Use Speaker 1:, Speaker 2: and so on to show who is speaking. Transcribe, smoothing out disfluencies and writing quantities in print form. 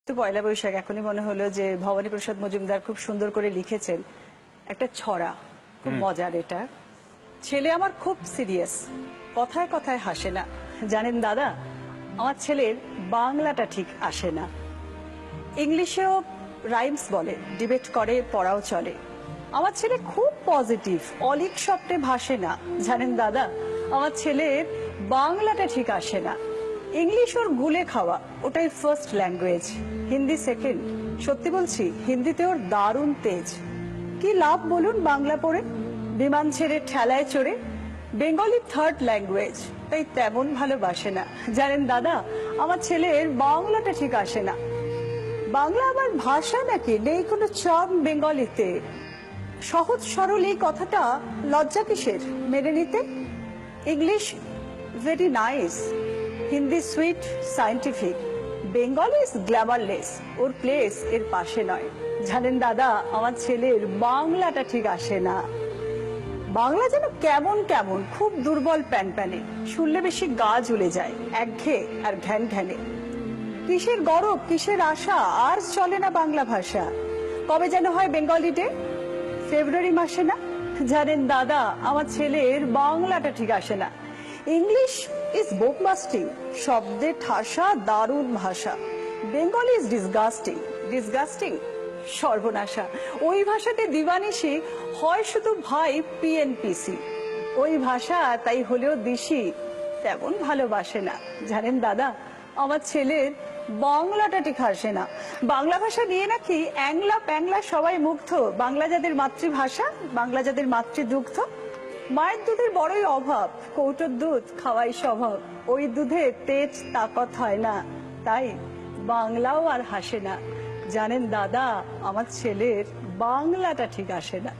Speaker 1: তো পয়লা বৈশাখ এখনই মনে হলো যে ভবানী প্রসাদ মজুমদার খুব সুন্দর করে লিখেছেন একটা ছড়া, খুব মজার। এটা ছেলে আমার খুব সিরিয়াস, কথায় কথায় হাসে না। জানেন দাদা, আমার ছেলের বাংলাটা ঠিক আসে না। ইংলিশেও রাইমস বলে, ডিবেট করে, পড়াও চলে। আমার ছেলে খুব পজিটিভ, অলিক স্বপ্নে ভাসে না। জানেন দাদা, আমার ছেলের বাংলাটা ঠিক আসে না। ইংলিশ ওর গুলে খাওয়া, ওটাই ফার্স্ট ল্যাঙ্গুয়েজ, হিন্দি সেকেন্ড। সত্যি বলছি, হিন্দিতে ওর দারুণ তেজ। কি লাভ বলুন বাংলা পড়ে, বিমান ছেড়ে ঠেলায় চড়ে। বেঙ্গলি থার্ড ল্যাঙ্গুয়েজ, তাই তেমন ভালোবাসে না। জানেন দাদা, আমার ছেলের বাংলাটা ঠিক আসে না। বাংলা আমার ভাষা নাকি, নেই কোনো চার্ম বেঙ্গলিতে। সহজ সরল এই কথাটা লজ্জা কিসের মেনে নিতে। English very nice, Hindi sweet scientific, Bengali is glamourless, or place এর পাশে নয়। জানেন দাদা, আমার ছেলের বাংলাটা ঠিক আসে না। বাংলা যেন কেমন কেমন, খুব দুর্বল প্যান প্যানে, শুনলে বেশি গা জ্বলে যায়, একঘেয়ে আর ঘ্যান ঘ্যানে। কিসের গরব, কিসের আশা, আর চলে না বাংলা ভাষা। কবে যেন হয় বেঙ্গলি ডে, ফেব্রুয়ারি মাসে না। জানেন দাদা, আমার ছেলের বাংলাটা ঠিক আসে না। ইংলিশ ইজ বুক মাস্টিং, শব্দে ঠাসা, দারুণ ভাষা। বেঙ্গলি ইজ ডিসগাস্টিং, ডিসগাস্টিং, সর্বনাশা। ওই ভাষাতে দিবানিশি হয় শুধু ভাই পিএনপিসি। ওই ভাষা তাই হলেও দিশি, তেমন ভালোবাসে না। জানেন দাদা, আমার ছেলের বাংলাটা ঠিক আসে না। বাংলা ভাষা নিয়ে নাকি অ্যাংলা প্যাংলা সবাই মুগ্ধ। বাংলা যাদের মাতৃভাষা, বাংলা যাদের মাতৃদুগ্ধ। মায়ের দুধের বড়ই অভাব, কৌটোর দুধ খাওয়াই স্বভাব। ওই দুধে তেজ তাকত হয় না, তাই বাংলাও আর হাসে না। জানেন দাদা, আমার ছেলের বাংলাটা ঠিক আসে না।